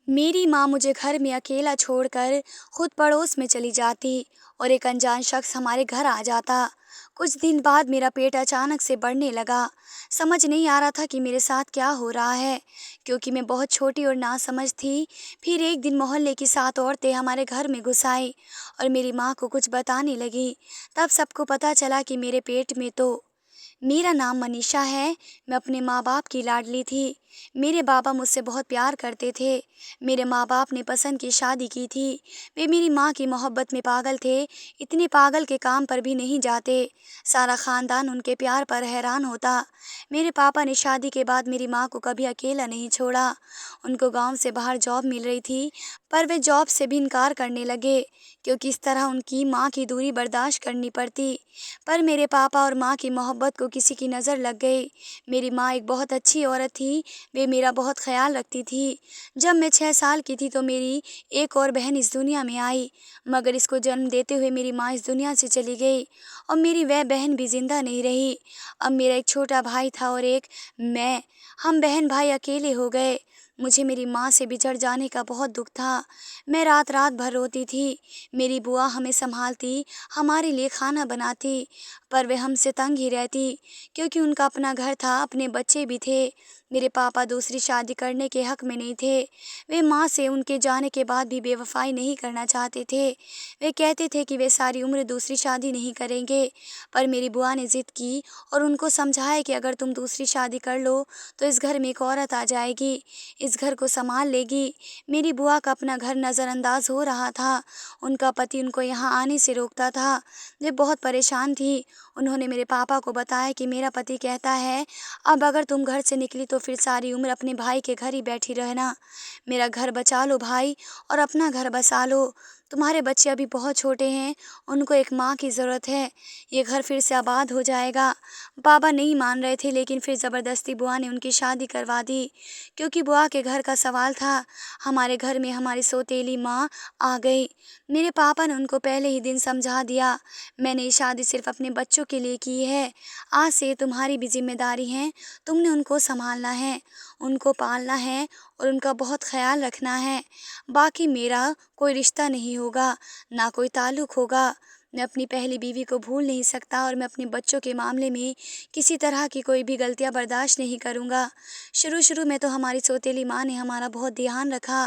मेरी माँ मुझे घर में अकेला छोड़कर खुद पड़ोस में चली जाती और एक अनजान शख्स हमारे घर आ जाता। कुछ दिन बाद मेरा पेट अचानक से बढ़ने लगा। समझ नहीं आ रहा था कि मेरे साथ क्या हो रहा है, क्योंकि मैं बहुत छोटी और नासमझ थी। फिर एक दिन मोहल्ले की 7 औरतें हमारे घर में घुस आई और मेरी माँ को कुछ बताने लगी। तब सबको पता चला कि मेरे पेट में तो मेरा नाम मनीषा है। मैं अपने माँ-बाप की लाडली थी। मेरे बाबा मुझसे बहुत प्यार करते थे। मेरे माँ-बाप ने पसंद की शादी की थी। वे मेरी माँ की मोहब्बत में पागल थे, इतने पागल के काम पर भी नहीं जाते। सारा ख़ानदान उनके प्यार पर हैरान होता। मेरे पापा ने शादी के बाद मेरी माँ को कभी अकेला नहीं छोड़ा। उनको गाँव से बाहर जॉब मिल रही थी, पर वे जॉब से भी इनकार करने लगे, क्योंकि इस तरह उनकी माँ की दूरी बर्दाश्त करनी पड़ती। पर मेरे पापा और माँ की मोहब्बत को किसी की नज़र लग गई। मेरी माँ एक बहुत अच्छी औरत थी, वे मेरा बहुत ख़्याल रखती थी। जब मैं 6 साल की थी तो मेरी एक और बहन इस दुनिया में आई, मगर इसको जन्म देते हुए मेरी माँ इस दुनिया से चली गई और मेरी वह बहन भी ज़िंदा नहीं रही। अब मेरा एक छोटा भाई था और एक मैं, हम बहन-भाई अकेले हो गए। मुझे मेरी माँ से बिछड़ जाने का बहुत दुःख था। मैं रात-रात भर रोती थी। मेरी बुआ हमें सँभालती, हमारे लिए खाना बनाती, पर वे हमसे तंग ही रहती, क्योंकि उनका अपना घर था, अपने बच्चे भी थे। मेरे पापा दूसरी शादी करने के हक़ में नहीं थे। वे माँ से उनके जाने के बाद भी बेवफ़ाई नहीं करना चाहते थे। वे कहते थे कि वे सारी उम्र दूसरी शादी नहीं करेंगे, पर मेरी बुआ ने ज़िद की और उनको समझाया कि अगर तुम दूसरी शादी कर लो, तो इस घर में एक औरत आ जाएगी, इस घर को सँभाल लेगी। मेरी बुआ का अपना घर नज़रअंदाज़ हो रहा था। उनका पति उनको यहाँ आने से रोकता था। वे बहुत परेशान थी। उन्होंने मेरे पापा को बताया कि मेरा पति कहता है, अब अगर तुम घर से निकली तो फिर सारी उम्र अपने भाई के घर ही बैठी रहना। मेरा घर बचा लो भाई और अपना घर बसा लो। तुम्हारे बच्चे अभी बहुत छोटे हैं, उनको एक माँ की ज़रूरत है। ये घर फिर से आबाद हो जाएगा। पापा नहीं मान रहे थे, लेकिन फिर ज़बरदस्ती बुआ ने उनकी शादी करवा दी, क्योंकि बुआ के घर का सवाल था। हमारे घर में हमारी सौतेली माँ आ गई। मेरे पापा ने उनको पहले ही दिन समझा दिया, मैंने ये शादी सिर्फ़ अपने बच्चों के लिए की है। आज से ये तुम्हारी भी ज़िम्मेदारी है। तुमने उनको सँभालना है, उनको पालना है और उनका बहुत ख़्याल रखना है। बाकी मेरा कोई रिश्ता नहीं होगा, ना कोई ताल्लुक़ होगा। मैं अपनी पहली बीवी को भूल नहीं सकता और मैं अपने बच्चों के मामले में किसी तरह की कोई भी गलतियाँ बर्दाश्त नहीं करूँगा। शुरू-शुरू में तो हमारी सौतेली माँ ने हमारा बहुत ध्यान रखा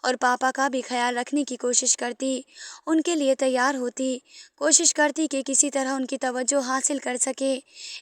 और पापा का भी ख़्याल रखने की कोशिश करती, उनके लिए तैयार होती, कोशिश करती कि किसी तरह उनकी तवज्जो हासिल कर सके।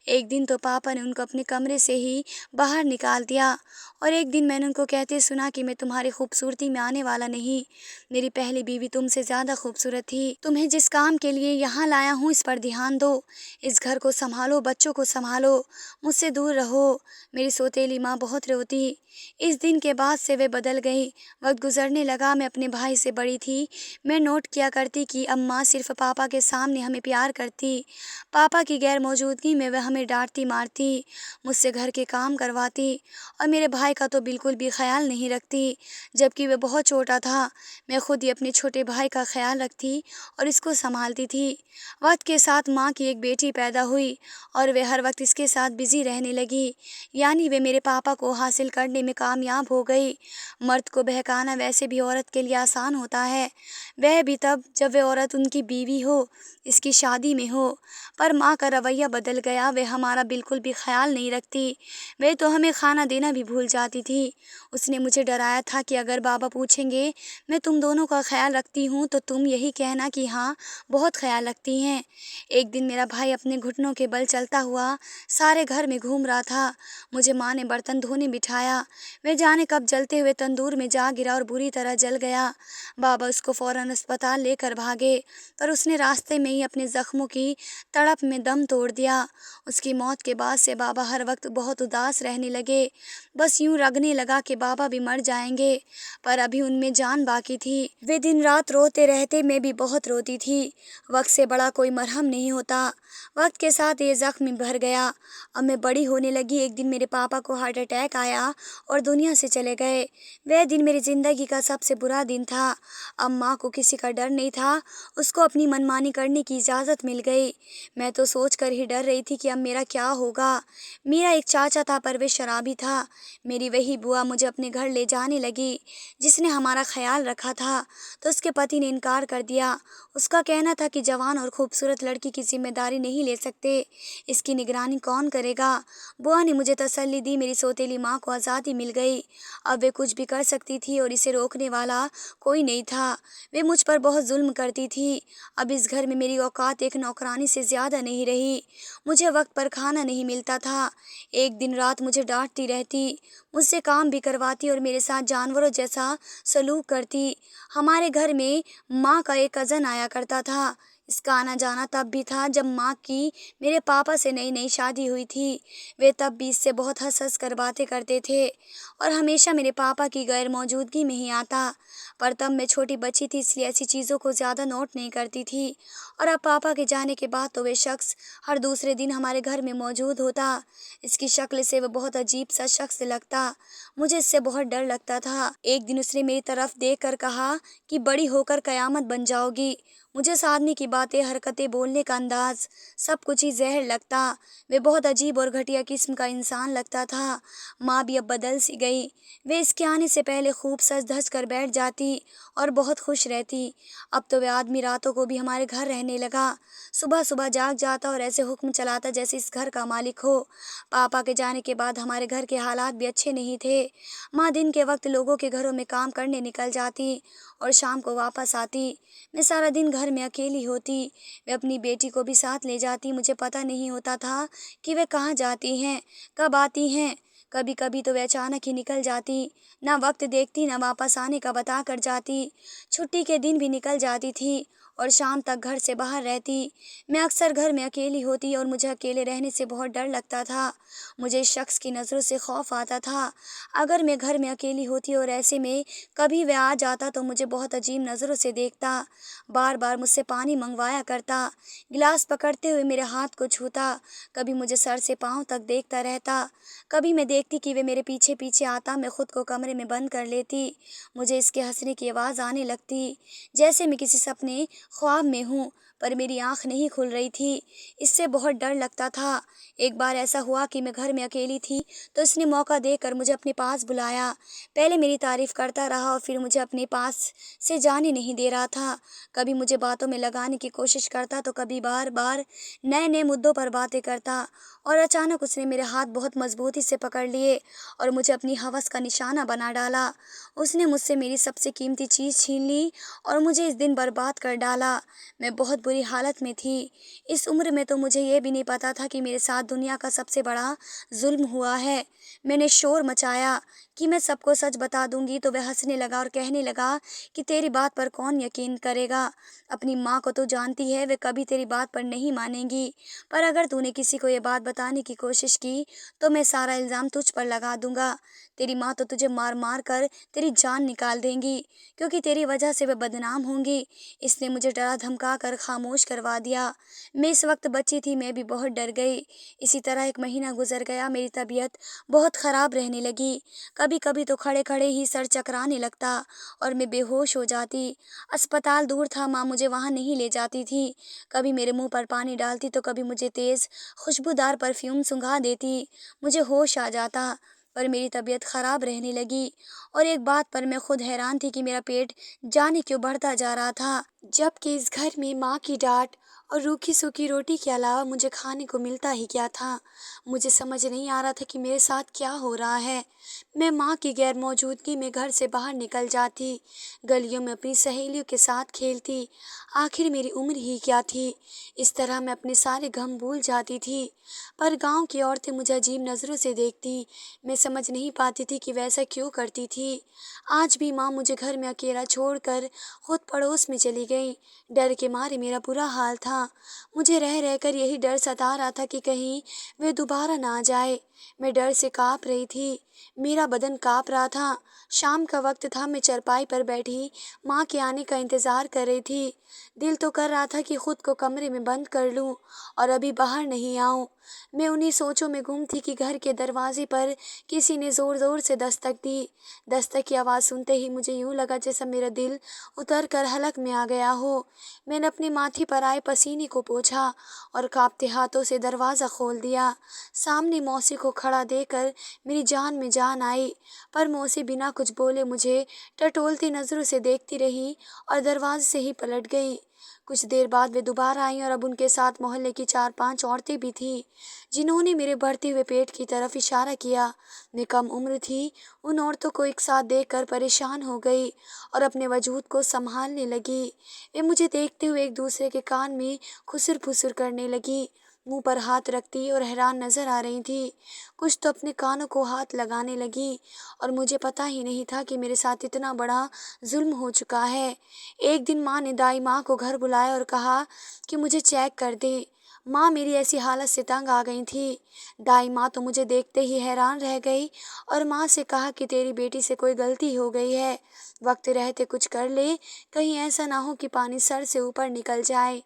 एक दिन तो पापा ने उनको अपने कमरे से ही बाहर निकाल दिया और एक दिन मैंने उनको कहते सुना कि मैं तुम्हारी खूबसूरती में आने वाला नहीं, मेरी पहली बीवी तुमसे ज़्यादा खूबसूरत थी। तुम्हें जिस काम के लिए यहाँ लाया हूँ इस पर ध्यान दो, इस घर को सँभालो, बच्चों को सँभालो, मुझसे दूर रहो। मेरी सौतेली माँ बहुत रोती। इस दिन के बाद से वे बदल गई। वक्त गुजरने लगा, मैं अपने भाई से बड़ी थी। मैं नोट किया करती कि अब माँ सिर्फ पापा के सामने हमें प्यार करती, पापा की गैर मौजूदगी में वह हमें डांटती मारती, मुझसे घर के काम करवाती और मेरे भाई का तो बिल्कुल भी ख्याल नहीं रखती, जबकि वह बहुत छोटा था। मैं खुद ही अपने छोटे भाई का ख्याल रखती और इसको संभालती थी। वक्त के साथ माँ की एक बेटी पैदा हुई और वे हर वक्त इसके साथ बिजी रहने लगी, यानी वे मेरे पापा को हासिल करने में कामयाब हो गई। मर्द को बहकाना वैसे भी औरत के लिए आसान होता है, वह भी तब जब वह औरत उनकी बीवी हो, इसकी शादी में हो। पर माँ का रवैया बदल गया, वे हमारा बिल्कुल भी ख्याल नहीं रखती, वे तो हमें खाना देना भी भूल जाती थी। उसने मुझे डराया था कि अगर बाबा पूछेंगे मैं तुम दोनों का ख्याल रखती हूँ तो तुम यही कहना कि हाँ, बहुत ख्याल रखती हैं। एक दिन मेरा भाई अपने घुटनों के बल चलता हुआ सारे घर में घूम रहा था। मुझे माँ ने बर्तन धोने बिठाया, वे जाने कब जलते हुए तंदूर में जा गिरा और बुरी तरह जल गया। बाबा उसको फ़ौरन अस्पताल लेकर भागे, पर उसने रास्ते में ही अपने ज़ख्मों की तड़प में दम तोड़ दिया। उसकी मौत के बाद से बाबा हर वक्त बहुत उदास रहने लगे। बस यूं लगने लगा कि बाबा भी मर जाएंगे, पर अभी उनमें जान बाकी थी। वे दिन रात रोते रहते, मैं भी बहुत रोती थी। वक्त से बड़ा कोई मरहम नहीं होता। वक्त के साथ ये जख्म भर गया। अब मैं बड़ी होने लगी। एक दिन मेरे पापा को हार्ट अटैक आया और दुनिया से चले गए। वह दिन मेरी ज़िंदगी का सबसे बुरा दिन था। अब माँ को किसी का डर नहीं था, उसको अपनी मनमानी करने की इजाज़त मिल गई। मैं तो सोच कर ही डर रही थी कि अब मेरा क्या होगा। मेरा एक चाचा था पर वे शराबी था। मेरी वही बुआ मुझे अपने घर ले जाने लगी, जिसने हमारा ख़्याल रखा था, तो उसके पति ने इनकार कर दिया। उसका कहना था कि जवान और खूबसूरत लड़की की ज़िम्मेदारी नहीं ले सकते, इसकी निगरानी कौन करेगा। बुआ ने मुझे तसल्ली दी, मेरी सौतेली माँ को आज़ादी मिल गई। अब वे कुछ भी कर सकती थी और इसे रोकने वाला कोई नहीं था। वे मुझ पर बहुत जुल्म करती थी। अब इस घर में मेरी औकात एक नौकरानी से ज़्यादा नहीं रही। मुझे वक्त पर खाना नहीं मिलता था। एक दिन रात मुझे डांटती रहती, मुझसे काम भी करवाती और मेरे साथ जानवरों जैसा सलूक करती। हमारे घर में माँ का एक कज़न आया करता था। इसका आना जाना तब भी था जब माँ की मेरे पापा से नई नई शादी हुई थी। वे तब भी इससे बहुत हंस हंस कर बातें करते थे और हमेशा मेरे पापा की गैर मौजूदगी में ही आता। पर तब मैं छोटी बच्ची थी, इसलिए ऐसी चीज़ों को ज़्यादा नोट नहीं करती थी। और अब पापा के जाने के बाद तो वे शख्स हर दूसरे दिन हमारे घर में मौजूद होता। इसकी शक्ल से वह बहुत अजीब सा शख्स लगता। मुझे इससे बहुत डर लगता था। एक दिन उसने मेरी तरफ देख कर कहा कि बड़ी होकर कयामत बन जाओगी। मुझे उस आदमी की बातें, हरकतें, बोलने का अंदाज, सब कुछ ही ज़हर लगता। वे बहुत अजीब और घटिया किस्म का इंसान लगता था। माँ भी अब बदल सी गई। वे इसके आने से पहले खूब सज धज कर बैठ जाती और बहुत खुश रहती। अब तो वह आदमी रातों को भी हमारे घर रहने लगा। सुबह सुबह जाग जाता और ऐसे हुक्म चलाता जैसे इस घर का मालिक हो। पापा के जाने के बाद हमारे घर के हालात भी अच्छे नहीं थे। माँ दिन के वक्त लोगों के घरों में काम करने निकल जाती और शाम को वापस आती। मैं सारा दिन घर में अकेली होती। वे अपनी बेटी को भी साथ ले जाती। मुझे पता नहीं होता था कि वे कहाँ जाती हैं, कब आती हैं। कभी कभी तो वे अचानक ही निकल जाती, ना वक्त देखती, ना वापस आने का बता कर जाती। छुट्टी के दिन भी निकल जाती थी और शाम तक घर से बाहर रहती। मैं अक्सर घर में अकेली होती और मुझे अकेले रहने से बहुत डर लगता था। मुझे इस शख्स की नज़रों से खौफ आता था। अगर मैं घर में अकेली होती और ऐसे में कभी वह आ जाता तो मुझे बहुत अजीब नज़रों से देखता। बार बार मुझसे पानी मंगवाया करता, गिलास पकड़ते हुए मेरे हाथ को छूता। कभी मुझे सर से पाँव तक देखता रहता। कभी मैं देखती कि वे मेरे पीछे पीछे आता। मैं खुद को कमरे में बंद कर लेती। मुझे इसके हंसने की आवाज़ आने लगती, जैसे मैं किसी सपने ख्वाब में हूँ, पर मेरी आँख नहीं खुल रही थी। इससे बहुत डर लगता था। एक बार ऐसा हुआ कि मैं घर में अकेली थी, तो उसने मौका देकर मुझे अपने पास बुलाया। पहले मेरी तारीफ़ करता रहा और फिर मुझे अपने पास से जाने नहीं दे रहा था। कभी मुझे बातों में लगाने की कोशिश करता, तो कभी बार बार नए नए मुद्दों पर बातें करता। और अचानक उसने मेरे हाथ बहुत मजबूती से पकड़ लिए और मुझे अपनी हवस का निशाना बना डाला। उसने मुझसे मेरी सबसे कीमती चीज़ छीन ली और मुझे इस दिन बर्बाद कर डाला। मैं बहुत बुरी हालत में थी। इस उम्र में तो मुझे ये भी नहीं पता था कि मेरे साथ दुनिया का सबसे बड़ा जुल्म हुआ है। मैंने शोर मचाया कि मैं सबको सच बता दूंगी, तो वह हंसने लगा और कहने लगा कि तेरी बात पर कौन यकीन करेगा। अपनी माँ को तो जानती है, वे कभी तेरी बात पर नहीं मानेंगी। पर अगर तूने किसी को ये बात बताने की कोशिश की तो मैं सारा इल्ज़ाम तुझ पर लगा दूंगा। तेरी माँ तो तुझे मार मार कर तेरी जान निकाल देंगी, क्योंकि तेरी वजह से वे बदनाम होंगी। इसने मुझे डरा धमका कर खामोश करवा दिया। मैं इस वक्त बच्ची थी, मैं भी बहुत डर गई। इसी तरह एक महीना गुजर गया। मेरी तबीयत बहुत ख़राब रहने लगी। कभी कभी तो खड़े खड़े ही सर चकराने लगता और मैं बेहोश हो जाती। अस्पताल दूर था, माँ मुझे वहाँ नहीं ले जाती थी। कभी मेरे मुंह पर पानी डालती तो कभी मुझे तेज़ खुशबूदार परफ्यूम सुंघा देती। मुझे होश आ जाता, पर मेरी तबीयत ख़राब रहने लगी। और एक बात पर मैं खुद हैरान थी कि मेरा पेट जाने क्यों बढ़ता जा रहा था, जबकि इस घर में माँ की डांट और रूखी सूखी रोटी के अलावा मुझे खाने को मिलता ही क्या था। मुझे समझ नहीं आ रहा था कि मेरे साथ क्या हो रहा है। मैं माँ की गैर मौजूदगी में घर से बाहर निकल जाती, गलियों में अपनी सहेलियों के साथ खेलती। आखिर मेरी उम्र ही क्या थी। इस तरह मैं अपने सारे गम भूल जाती थी। पर गांव की औरतें मुझे अजीब नज़रों से देखती। मैं समझ नहीं पाती थी कि वैसा क्यों करती थी। आज भी माँ मुझे घर में अकेला छोड़कर खुद पड़ोस में चली गई। डर के मारे मेरा बुरा हाल था। मुझे रह रहकर यही डर सता रहा था कि कहीं वे दोबारा ना आ जाए। मैं डर से काँप रही थी। मेरा बदन काँप रहा था। शाम का वक्त था, मैं चारपाई पर बैठी माँ के आने का इंतज़ार कर रही थी। दिल तो कर रहा था कि खुद को कमरे में बंद कर लूँ और अभी बाहर नहीं आऊँ। मैं उन्हीं सोचों में गुम थी कि घर के दरवाजे पर किसी ने ज़ोर-ज़ोर से दस्तक दी। दस्तक की आवाज़ सुनते ही मुझे यूँ लगा जैसे मेरा दिल उतर कर हलक में आ गया हो। मैंने अपने माथे पर आए पसीने को पोंछा और काँपते हाथों से दरवाज़ा खोल दिया। सामने मौसी को खड़ा देखकर मेरी जान में जान आई, पर मौसी बिना कुछ बोले मुझे टटोलती नज़रों से देखती रही और दरवाजे से ही पलट गई। कुछ देर बाद वे दोबारा आईं और अब उनके साथ मोहल्ले की 4-5 औरतें भी थीं, जिन्होंने मेरे बढ़ते हुए पेट की तरफ इशारा किया। मैं कम उम्र थी, उन औरतों को एक साथ देखकर परेशान हो गई और अपने वजूद को संभालने लगी। वे मुझे देखते हुए एक दूसरे के कान में खुसर-फुसर करने लगी, मुँह पर हाथ रखती और हैरान नज़र आ रही थी। कुछ तो अपने कानों को हाथ लगाने लगी और मुझे पता ही नहीं था कि मेरे साथ इतना बड़ा ज़ुल्म हो चुका है। एक दिन माँ ने दाई माँ को घर बुलाया और कहा कि मुझे चेक कर दे। माँ मेरी ऐसी हालत से तंग आ गई थी। दाई माँ तो मुझे देखते ही हैरान रह गई और माँ से कहा कि तेरी बेटी से कोई गलती हो गई है, वक्त रहते कुछ कर ले, कहीं ऐसा ना हो कि पानी सर से ऊपर निकल जाए।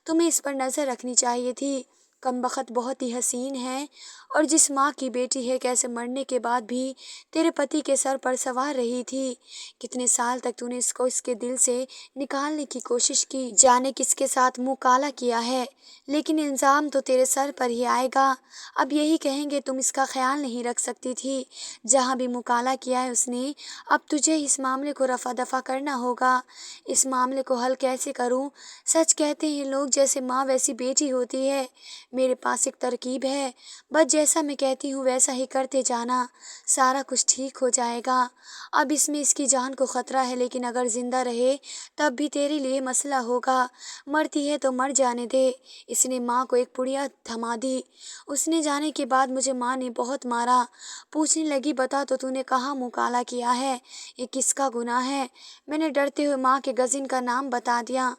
तुम्हें इस पर नज़र रखनी चाहिए थी। कमबख्त बहुत ही हसीन है और जिस माँ की बेटी है कैसे मरने के बाद भी तेरे पति के सर पर सवार रही थी। कितने साल तक तूने इसको इसके दिल से निकालने की कोशिश की, जाने किसके साथ मुंह काला किया है, लेकिन इल्ज़ाम तो तेरे सर पर ही आएगा। अब यही कहेंगे तुम इसका ख्याल नहीं रख सकती थी। जहाँ भी मुंह काला किया है उसने, अब तुझे इस मामले को रफ़ा दफ़ा करना होगा। इस मामले को हल कैसे करूँ? सच कहते हैं लोग, जैसे माँ वैसी बेटी होती है। मेरे पास एक तरकीब है, बस जैसा मैं कहती हूँ वैसा ही करते जाना, सारा कुछ ठीक हो जाएगा। अब इसमें इसकी जान को खतरा है, लेकिन अगर जिंदा रहे तब भी तेरे लिए मसला होगा। मरती है तो मर जाने दे। इसने माँ को एक पुड़िया थमा दी। उसने जाने के बाद मुझे माँ ने बहुत मारा। पूछने लगी, बता तो तूने कहाँ मुँह काला किया है, ये किसका गुनाह है? मैंने डरते हुए माँ के गजिन का नाम बता दिया।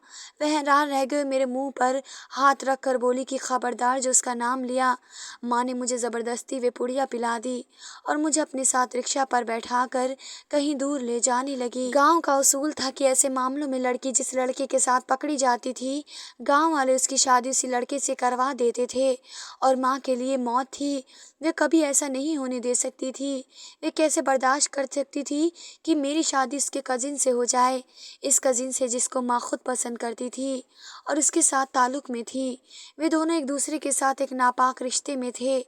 वह हैरान रह गए, मेरे मुंह पर हाथ रख कर बोली कि खबरदार जो उसका नाम लिया। माँ ने मुझे ज़बरदस्ती वे पुड़िया पिला दी और मुझे अपने साथ रिक्शा पर बैठाकर कहीं दूर ले जाने लगी। गांव का उसूल था कि ऐसे मामलों में लड़की जिस लड़के के साथ पकड़ी जाती थी, गांव वाले उसकी शादी उसी लड़के से करवा देते थे और माँ के लिए मौत थी। वे कभी ऐसा नहीं होने दे सकती थी। वे कैसे बर्दाश्त कर सकती थी कि मेरी शादी उसके कजिन से हो जाए, इस कजिन से जिसको माँ खुद पसंद करती थी और उसके साथ ताल्लुक़ में थी। वे दोनों एक दूसरे के साथ एक नापाक रिश्ते में थे।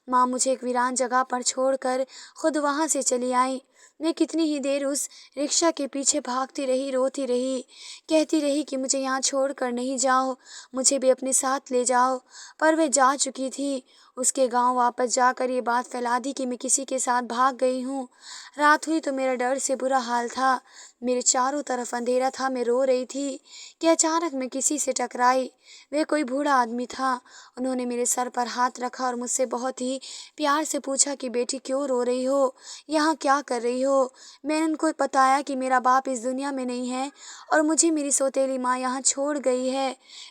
माँ मुझे एक वीरान जगह पर छोड़कर खुद वहाँ से चली आई। मैं कितनी ही देर उस रिक्शा के पीछे भागती रही, रोती रही, कहती रही कि मुझे यहाँ छोड़कर नहीं जाओ, मुझे भी अपने साथ ले जाओ। पर वह जा चुकी थी। उसके गांव वापस जाकर ये बात फैला दी कि मैं किसी के साथ भाग गई हूँ। रात हुई तो मेरा डर से बुरा हाल था। मेरे चारों तरफ अंधेरा था। मैं रो रही थी कि अचानक मैं किसी से टकराई। वह कोई बूढ़ा आदमी था। उन्होंने मेरे सर पर हाथ रखा और मुझसे बहुत ही प्यार से पूछा कि बेटी क्यों रो रही हो, यहाँ क्या कर रही हो? मैंने उनको बताया कि मेरा बाप इस दुनिया में नहीं है और मुझे मेरी सौतेली माँ यहाँ छोड़ गई है।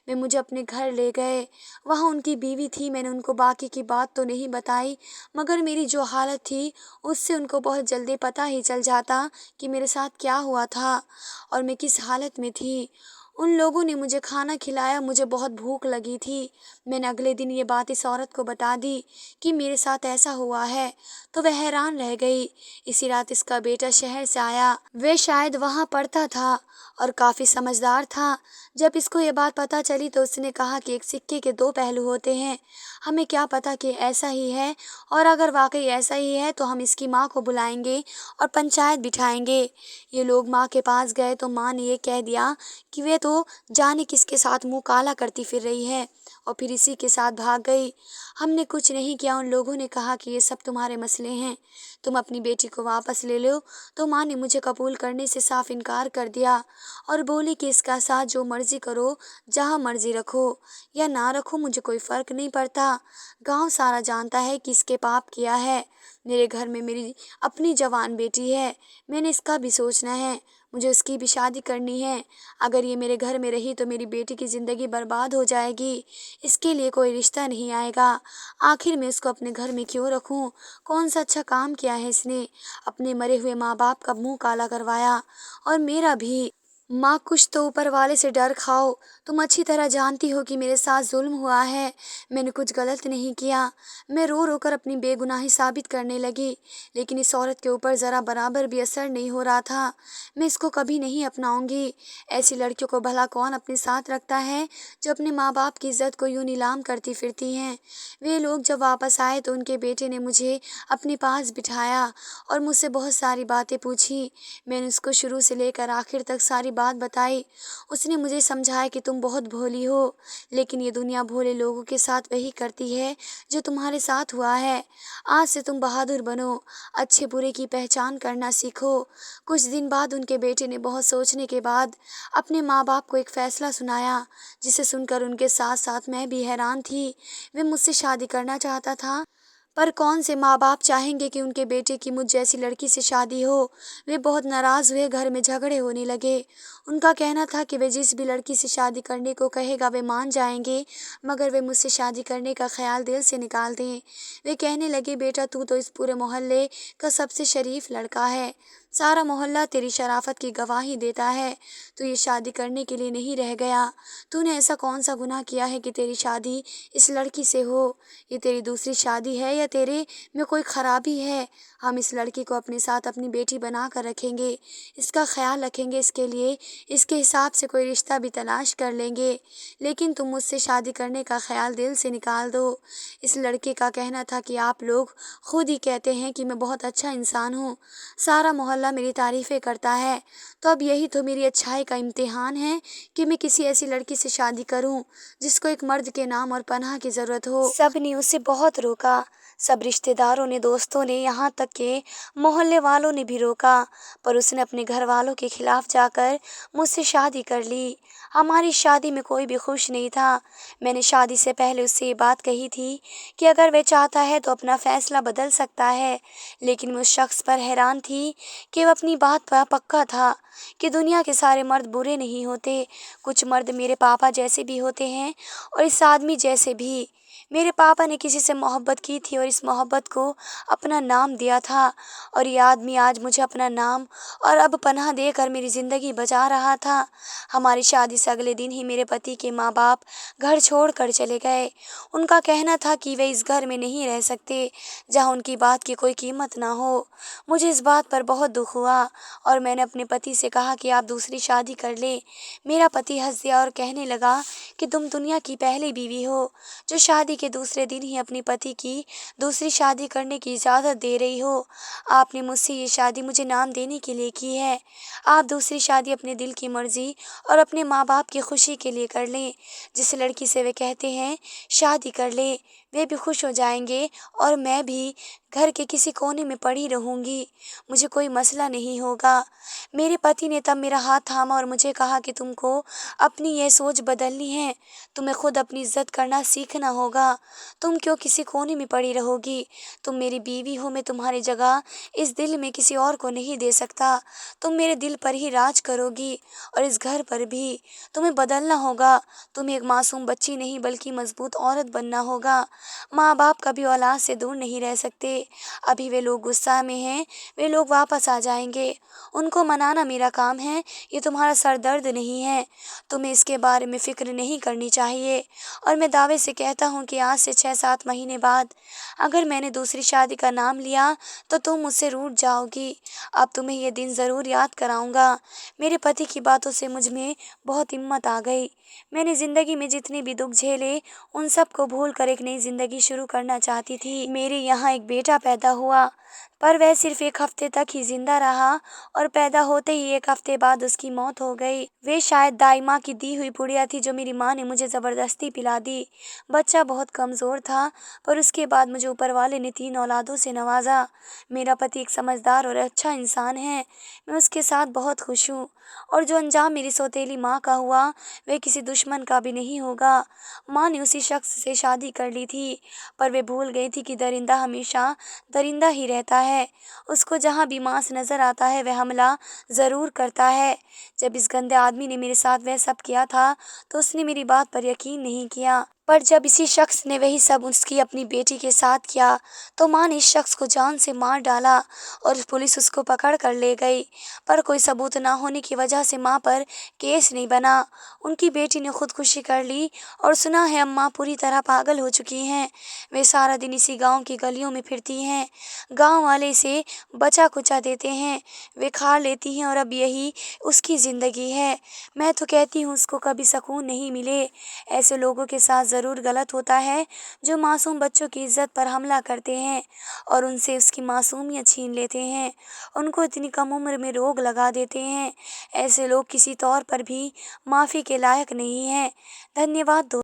वे मुझे अपने घर ले गए। वहाँ उनकी बीवी थी। मैंने उनको बाकी की बात तो नहीं बताई, मगर मेरी जो हालत थी उससे उनको बहुत जल्दी पता ही चल जाता कि मेरे साथ क्या हुआ था और मैं किस हालत में थी। उन लोगों ने मुझे खाना खिलाया। मुझे बहुत भूख लगी थी। मैंने अगले दिन ये बात इस औरत को बता दी कि मेरे साथ ऐसा हुआ है, तो वह हैरान रह गई। इसी रात इसका बेटा शहर से आया। वह शायद वहाँ पढ़ता था और काफ़ी समझदार था। जब इसको ये बात पता चली तो उसने कहा कि एक सिक्के के दो पहलू होते हैं। हमें क्या पता कि ऐसा ही है, और अगर वाकई ऐसा ही है तो हम इसकी माँ को बुलाएंगे और पंचायत बिठाएंगे। ये लोग माँ के पास गए तो माँ ने ये कह दिया कि वे तो जाने किसके साथ मुंह काला करती फिर रही है और फिर इसी के साथ भाग गई। हमने कुछ नहीं किया। उन लोगों ने कहा कि ये सब तुम्हारे मसले हैं, तुम अपनी बेटी को वापस ले लो। तो माँ ने मुझे कबूल करने से साफ इनकार कर दिया और बोली कि इसका साथ जो मर्जी करो, जहाँ मर्जी रखो या ना रखो, मुझे कोई फ़र्क नहीं पड़ता। गांव सारा जानता है कि इसके पाप किया है। मेरे घर में मेरी अपनी जवान बेटी है, मैंने इसका भी सोचना है। मुझे उसकी भी शादी करनी है। अगर ये मेरे घर में रही तो मेरी बेटी की ज़िंदगी बर्बाद हो जाएगी। इसके लिए कोई रिश्ता नहीं आएगा। आखिर मैं इसको अपने घर में क्यों रखूं? कौन सा अच्छा काम किया है इसने? अपने मरे हुए माँ बाप का मुंह काला करवाया और मेरा भी। माँ, कुछ तो ऊपर वाले से डर खाओ। तुम अच्छी तरह जानती हो कि मेरे साथ जुल्म हुआ है। मैंने कुछ गलत नहीं किया। मैं रो रो कर अपनी बेगुनाही साबित करने लगी, लेकिन इस औरत के ऊपर ज़रा बराबर भी असर नहीं हो रहा था। मैं इसको कभी नहीं अपनाऊंगी। ऐसी लड़कियों को भला कौन अपने साथ रखता है जो अपने माँ बाप की इज्जत को यूं नीलाम करती फिरती हैं। वे लोग जब वापस आए तो उनके बेटे ने मुझे अपने पास बिठाया और मुझसे बहुत सारी बातें पूछी। मैंने उसको शुरू से लेकर आखिर तक सारी बात बताई। उसने मुझे समझाया कि तुम बहुत भोली हो, लेकिन ये दुनिया भोले लोगों के साथ वही करती है जो तुम्हारे साथ हुआ है। आज से तुम बहादुर बनो, अच्छे बुरे की पहचान करना सीखो। कुछ दिन बाद उनके बेटे ने बहुत सोचने के बाद अपने माँ बाप को एक फैसला सुनाया, जिसे सुनकर उनके साथ साथ मैं भी हैरान थी। वे मुझसे शादी करना चाहता था, पर कौन से माँ बाप चाहेंगे कि उनके बेटे की मुझ जैसी लड़की से शादी हो। वे बहुत नाराज़ हुए, घर में झगड़े होने लगे। उनका कहना था कि वे जिस भी लड़की से शादी करने को कहेगा वे मान जाएंगे, मगर वे मुझसे शादी करने का ख्याल दिल से निकाल दें। वे कहने लगे, बेटा तू तो इस पूरे मोहल्ले का सबसे शरीफ लड़का है। सारा मोहल्ला तेरी शराफत की गवाही देता है। तू ये शादी करने के लिए नहीं रह गया। तूने ऐसा कौन सा गुनाह किया है कि तेरी शादी इस लड़की से हो? ये तेरी दूसरी शादी है या तेरे में कोई खराबी है? हम इस लड़की को अपने साथ अपनी बेटी बना कर रखेंगे, इसका ख्याल रखेंगे, इसके लिए इसके हिसाब से कोई रिश्ता भी तलाश कर लेंगे, लेकिन तुम मुझसे शादी करने का ख्याल दिल से निकाल दो। इस लड़के का कहना था कि आप लोग खुद ही कहते हैं कि मैं बहुत अच्छा इंसान हूँ, सारा मोहल्ला मेरी तारीफ़ें करता है, तो अब यही तो मेरी अच्छाई का इम्तिहान है कि मैं किसी ऐसी लड़की से शादी करूं जिसको एक मर्द के नाम और पनाह की ज़रूरत हो। सबने उसे बहुत रोका। सब रिश्तेदारों ने, दोस्तों ने, यहाँ तक के मोहल्ले वालों ने भी रोका, पर उसने अपने घर वालों के खिलाफ जाकर मुझसे शादी कर ली। हमारी शादी में कोई भी खुश नहीं था। मैंने शादी से पहले उससे ये बात कही थी कि अगर वह चाहता है तो अपना फैसला बदल सकता है, लेकिन मैं उस शख्स पर हैरान थी कि वह अपनी बात पर पक्का था कि दुनिया के सारे मर्द बुरे नहीं होते। कुछ मर्द मेरे पापा जैसे भी होते हैं और इस आदमी जैसे भी। मेरे पापा ने किसी से मोहब्बत की थी और इस मोहब्बत को अपना नाम दिया था, और ये आदमी आज मुझे अपना नाम और अब पनाह देकर मेरी ज़िंदगी बचा रहा था। हमारी शादी से अगले दिन ही मेरे पति के माँ बाप घर छोड़ कर चले गए। उनका कहना था कि वे इस घर में नहीं रह सकते जहाँ उनकी बात की कोई कीमत ना हो। मुझे इस बात पर बहुत दुख हुआ और मैंने अपने पति से कहा कि आप दूसरी शादी कर लें। मेरा पति हंस दिया और कहने लगा कि तुम दुनिया की पहली बीवी हो जो शादी के दूसरे दिन ही अपने पति की दूसरी शादी करने की इजाज़त दे रही हो। आपने मुझसे ये शादी मुझे नाम देने के लिए की है। आप दूसरी शादी अपने दिल की मर्जी और अपने माँ बाप की खुशी के लिए कर लें। जिस लड़की से वे कहते हैं शादी कर ले, वे भी खुश हो जाएंगे और मैं भी घर के किसी कोने में पड़ी रहूंगी। मुझे कोई मसला नहीं होगा। मेरे पति ने तब मेरा हाथ थामा और मुझे कहा कि तुमको अपनी यह सोच बदलनी है। तुम्हें खुद अपनी इज्जत करना सीखना होगा। तुम क्यों किसी कोने में पड़ी रहोगी? तुम मेरी बीवी हो, मैं तुम्हारी जगह इस दिल में किसी और को नहीं दे सकता। तुम मेरे दिल पर ही राज करोगी और इस घर पर भी। तुम्हें बदलना होगा। तुम्हें एक मासूम बच्ची नहीं बल्कि मजबूत औरत बनना होगा। माँ बाप कभी औलाद से दूर नहीं रह सकते। अभी वे लोग गुस्सा में हैं, वे लोग वापस आ जाएंगे। उनको मनाना मेरा काम है, ये तुम्हारा सर दर्द नहीं है। तुम्हें इसके बारे में फिक्र नहीं करनी चाहिए। और मैं दावे से कहता हूँ कि आज से 6-7 महीने बाद अगर मैंने दूसरी शादी का नाम लिया तो तुम मुझसे रूठ जाओगी। अब तुम्हें ये दिन ज़रूर याद कराऊंगा। मेरे पति की बातों से मुझ में बहुत हिम्मत आ गई। मैंने ज़िंदगी में जितने भी दुख झेले उन सब को भूल कर एक नई ज़िंदगी शुरू करना चाहती थी। मेरे यहाँ एक बेटा पैदा हुआ, पर वह सिर्फ 1 हफ्ते तक ही जिंदा रहा और पैदा होते ही 1 हफ्ते बाद उसकी मौत हो गई। वे शायद दाई माँ की दी हुई पुड़िया थी जो मेरी माँ ने मुझे ज़बरदस्ती पिला दी। बच्चा बहुत कमज़ोर था, पर उसके बाद मुझे ऊपर वाले ने 3 औलादों से नवाजा। मेरा पति एक समझदार और अच्छा इंसान है। मैं उसके साथ बहुत खुश हूँ, और जो अंजाम मेरी सौतेली माँ का हुआ वह किसी दुश्मन का भी नहीं होगा। माँ ने उसी शख्स से शादी कर ली थी, पर वे भूल गई थी कि दरिंदा हमेशा दरिंदा ही रहता है। उसको जहाँ भी मांस नज़र आता है वह हमला ज़रूर करता है। जब इस गंदे आदमी ने मेरे साथ वह सब किया था तो उसने मेरी बात पर यकीन नहीं किया। पर जब इसी शख्स ने वही सब उसकी अपनी बेटी के साथ किया तो माँ ने इस शख्स को जान से मार डाला और पुलिस उसको पकड़ कर ले गई। पर कोई सबूत ना होने की वजह से माँ पर केस नहीं बना। उनकी बेटी ने खुदकुशी कर ली और सुना है अब माँ पूरी तरह पागल हो चुकी हैं। वे सारा दिन इसी गांव की गलियों में फिरती हैं। गांव वाले इसे बचा कुचा देते हैं, वे खा लेती हैं और अब यही उसकी ज़िंदगी है। मैं तो कहती हूँ उसको कभी सुकून नहीं मिले। ऐसे लोगों के साथ ज़रूर गलत होता है जो मासूम बच्चों की इज्जत पर हमला करते हैं और उनसे उसकी मासूमियत छीन लेते हैं, उनको इतनी कम उम्र में रोग लगा देते हैं। ऐसे लोग किसी तौर पर भी माफ़ी के लायक नहीं हैं। धन्यवाद दोस्तों।